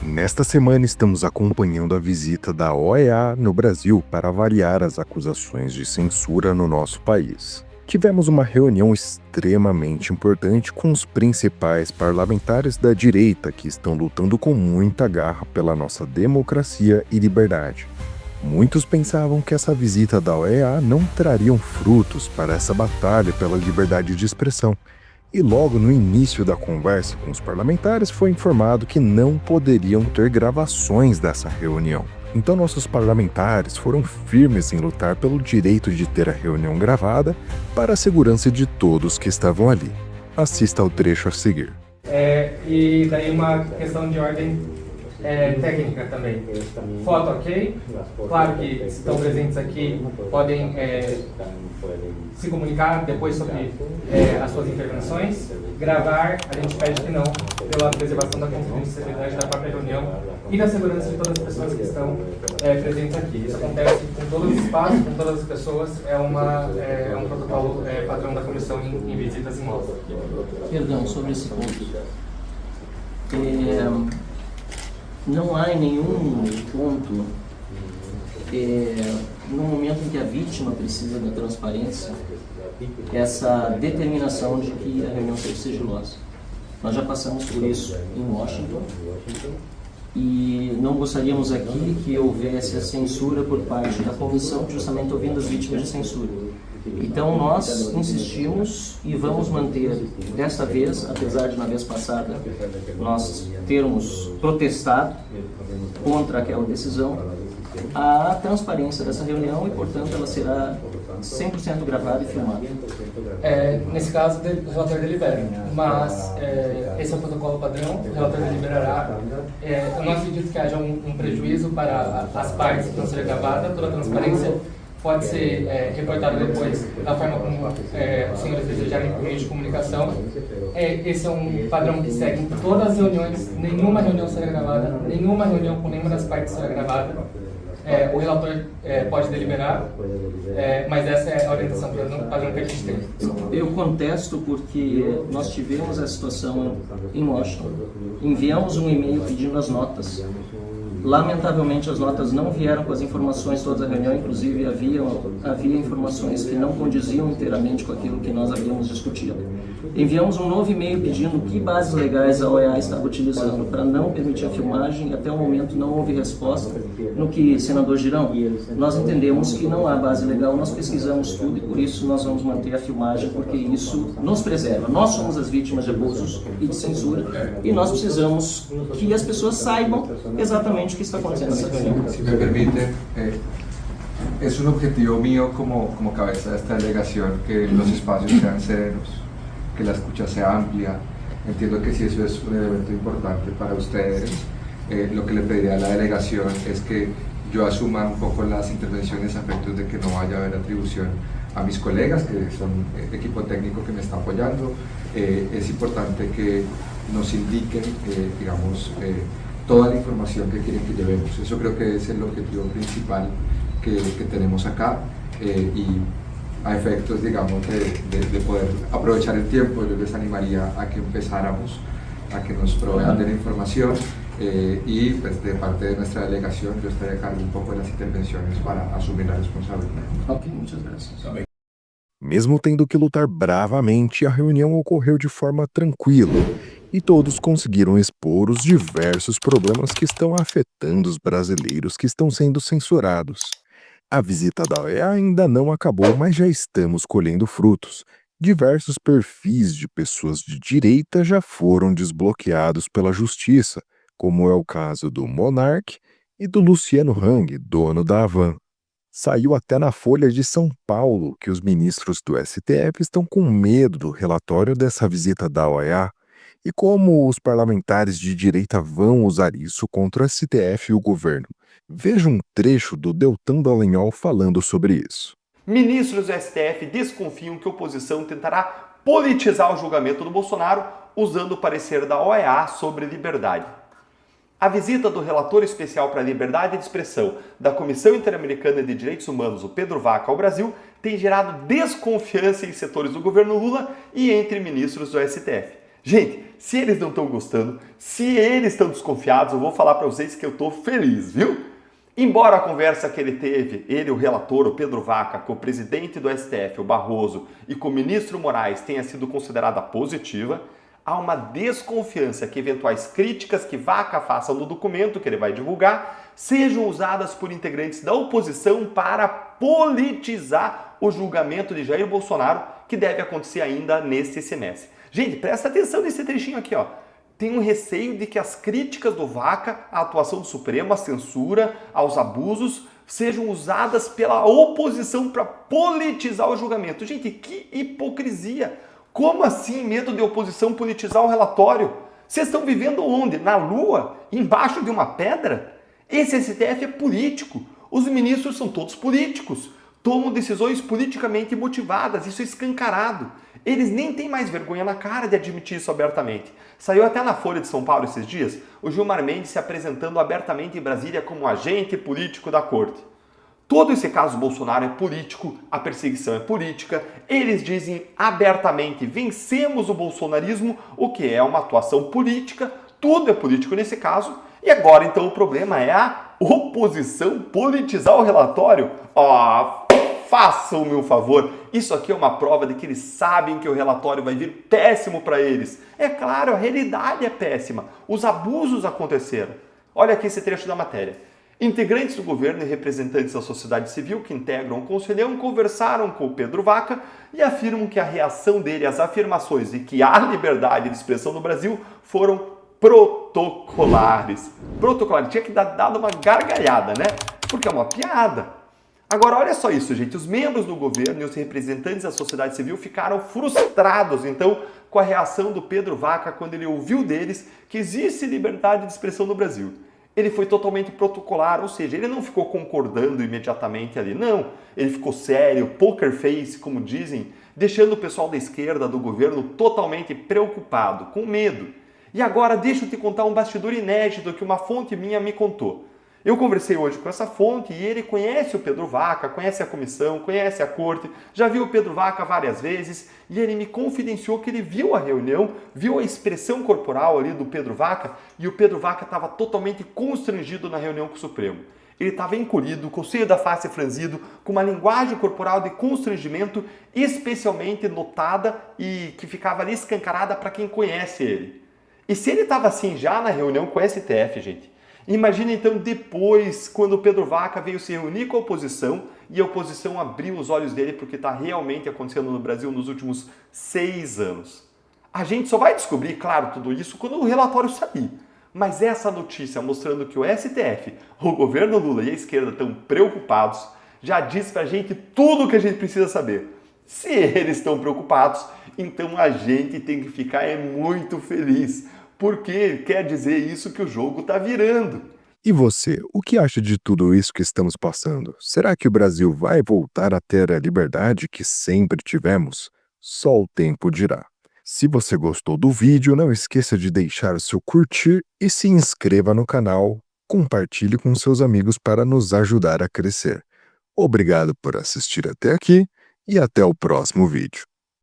Nesta semana estamos acompanhando a visita da OEA no Brasil para avaliar as acusações de censura no nosso país. Tivemos uma reunião extremamente importante com os principais parlamentares da direita que estão lutando com muita garra pela nossa democracia e liberdade. Muitos pensavam que essa visita da OEA não trariam frutos para essa batalha pela liberdade de expressão. E logo no início da conversa com os parlamentares foi informado que não poderiam ter gravações dessa reunião. Então nossos parlamentares foram firmes em lutar pelo direito de ter a reunião gravada para a segurança de todos que estavam ali. Assista ao trecho a seguir. E daí uma questão de ordem técnica também. Foto ok? Claro que estão presentes aqui, podem se comunicar depois sobre as suas intervenções. Gravar, a gente pede que não, pela preservação da confidencialidade da própria reunião e da segurança de todas as pessoas que estão presentes aqui. Isso acontece com todos os espaços, com todas as pessoas, é um protocolo padrão da comissão em visitas em loco. Perdão, sobre esse ponto. Não há em nenhum ponto, no momento em que a vítima precisa da transparência, essa determinação de que a reunião seja sigilosa. Nós já passamos por isso em Washington e não gostaríamos aqui que houvesse a censura por parte da comissão, justamente ouvindo as vítimas de censura. Então nós insistimos e vamos manter, desta vez, apesar de na vez passada nós termos protestado contra aquela decisão, a transparência dessa reunião e, portanto, ela será 100% gravada e filmada. Nesse caso, o relator delibera, mas esse é o protocolo padrão, o relator deliberará. Eu não acredito que haja um prejuízo para as partes que não seja gravada, toda a transparência pode ser reportada depois da forma como os senhores desejarem por meio de comunicação. Esse é um padrão que segue em todas as reuniões, nenhuma reunião será gravada, nenhuma reunião com nenhuma das partes será gravada. O relator pode deliberar, mas essa é a orientação padrão que a gente tem. Eu contesto porque nós tivemos a situação em Washington, enviamos um e-mail pedindo as notas. Lamentavelmente as notas não vieram com as informações toda a reunião, inclusive havia informações que não condiziam inteiramente com aquilo que nós havíamos discutido. Enviamos um novo e-mail pedindo que bases legais a OEA estava utilizando para não permitir a filmagem e até o momento não houve resposta. No que, senador Girão, nós entendemos que não há base legal, nós pesquisamos tudo e por isso nós vamos manter a filmagem, porque isso nos preserva. Nós somos as vítimas de abusos e de censura e nós precisamos que as pessoas saibam exatamente o que está acontecendo nessa reunião. Si me permite, es un objetivo mío como cabeza de esta delegación que los espacios sean serenos, que la escucha sea amplia. Entiendo que si eso es un elemento importante para ustedes, lo que le pediría a la delegación es que yo asuma un poco las intervenciones a efectos de que no vaya a haber atribución a mis colegas, que son equipo técnico que me está apoyando. Es importante que nos indiquen, digamos, toda la información que quieren que llevemos. Eso creo que es el objetivo principal que tenemos acá y a efectos, digamos, de poder aprovechar el tiempo, yo les animaría a que empezáramos, a que nos provean de la información y pues de parte de nuestra delegación yo estaré a cargo un poco de las intervenciones para asumir la responsabilidad. Ok, muchas gracias. Mesmo tendo que lutar bravamente, a reunião ocorreu de forma tranquila e todos conseguiram expor os diversos problemas que estão afetando os brasileiros que estão sendo censurados. A visita da OEA ainda não acabou, mas já estamos colhendo frutos. Diversos perfis de pessoas de direita já foram desbloqueados pela justiça, como é o caso do Monark e do Luciano Hang, dono da Havan. Saiu até na Folha de São Paulo que os ministros do STF estão com medo do relatório dessa visita da OEA e como os parlamentares de direita vão usar isso contra o STF e o governo. Veja um trecho do Deltan Dallagnol falando sobre isso. Ministros do STF desconfiam que a oposição tentará politizar o julgamento do Bolsonaro usando o parecer da OEA sobre liberdade. A visita do relator especial para a liberdade de expressão da Comissão Interamericana de Direitos Humanos, o Pedro Vaca, ao Brasil, tem gerado desconfiança em setores do governo Lula e entre ministros do STF. Gente, se eles não estão gostando, se eles estão desconfiados, eu vou falar para vocês que eu estou feliz, viu? Embora a conversa que ele teve, ele, o relator, o Pedro Vaca, com o presidente do STF, o Barroso, e com o ministro Moraes tenha sido considerada positiva, há uma desconfiança que eventuais críticas que Vaca faça no documento que ele vai divulgar sejam usadas por integrantes da oposição para politizar o julgamento de Jair Bolsonaro, que deve acontecer ainda neste semestre. Gente, presta atenção nesse trechinho aqui, ó. Tem um receio de que as críticas do Vaca à atuação do Supremo, à censura, aos abusos, sejam usadas pela oposição para politizar o julgamento. Gente, que hipocrisia! Como assim medo de oposição politizar o relatório? Vocês estão vivendo onde? Na Lua? Embaixo de uma pedra? Esse STF é político. Os ministros são todos políticos. Tomam decisões politicamente motivadas. Isso é escancarado. Eles nem têm mais vergonha na cara de admitir isso abertamente. Saiu até na Folha de São Paulo esses dias o Gilmar Mendes se apresentando abertamente em Brasília como agente político da corte. Todo esse caso Bolsonaro é político, a perseguição é política, eles dizem abertamente vencemos o bolsonarismo, o que é uma atuação política, tudo é político nesse caso, e agora então o problema é a oposição politizar o relatório. Façam-me um favor, isso aqui é uma prova de que eles sabem que o relatório vai vir péssimo para eles. É claro, a realidade é péssima, os abusos aconteceram. Olha aqui esse trecho da matéria. Integrantes do governo e representantes da sociedade civil que integram o Conselhão conversaram com o Pedro Vaca e afirmam que a reação dele às afirmações de que há liberdade de expressão no Brasil foram protocolares. Protocolares, tinha que dar dado uma gargalhada, né? Porque é uma piada. Agora, olha só isso, gente. Os membros do governo e os representantes da sociedade civil ficaram frustrados, então, com a reação do Pedro Vaca quando ele ouviu deles que existe liberdade de expressão no Brasil. Ele foi totalmente protocolar, ou seja, ele não ficou concordando imediatamente ali, não. Ele ficou sério, poker face, como dizem, deixando o pessoal da esquerda do governo totalmente preocupado, com medo. E agora deixa eu te contar um bastidor inédito que uma fonte minha me contou. Eu conversei hoje com essa fonte e ele conhece o Pedro Vaca, conhece a comissão, conhece a corte, já viu o Pedro Vaca várias vezes e ele me confidenciou que ele viu a reunião, viu a expressão corporal ali do Pedro Vaca e o Pedro Vaca estava totalmente constrangido na reunião com o Supremo. Ele estava encolhido, com o seio da face franzido, com uma linguagem corporal de constrangimento especialmente notada e que ficava ali escancarada para quem conhece ele. E se ele estava assim já na reunião com o STF, gente, imagina então depois, quando o Pedro Vaca veio se reunir com a oposição e a oposição abriu os olhos dele porque está realmente acontecendo no Brasil nos últimos 6 anos. A gente só vai descobrir, claro, tudo isso quando o relatório sair. Mas essa notícia mostrando que o STF, o governo Lula e a esquerda estão preocupados, já diz pra gente tudo o que a gente precisa saber. Se eles estão preocupados, então a gente tem que ficar muito feliz. Porque quer dizer isso que o jogo está virando. E você, o que acha de tudo isso que estamos passando? Será que o Brasil vai voltar a ter a liberdade que sempre tivemos? Só o tempo dirá. Se você gostou do vídeo, não esqueça de deixar o seu curtir e se inscreva no canal. Compartilhe com seus amigos para nos ajudar a crescer. Obrigado por assistir até aqui e até o próximo vídeo.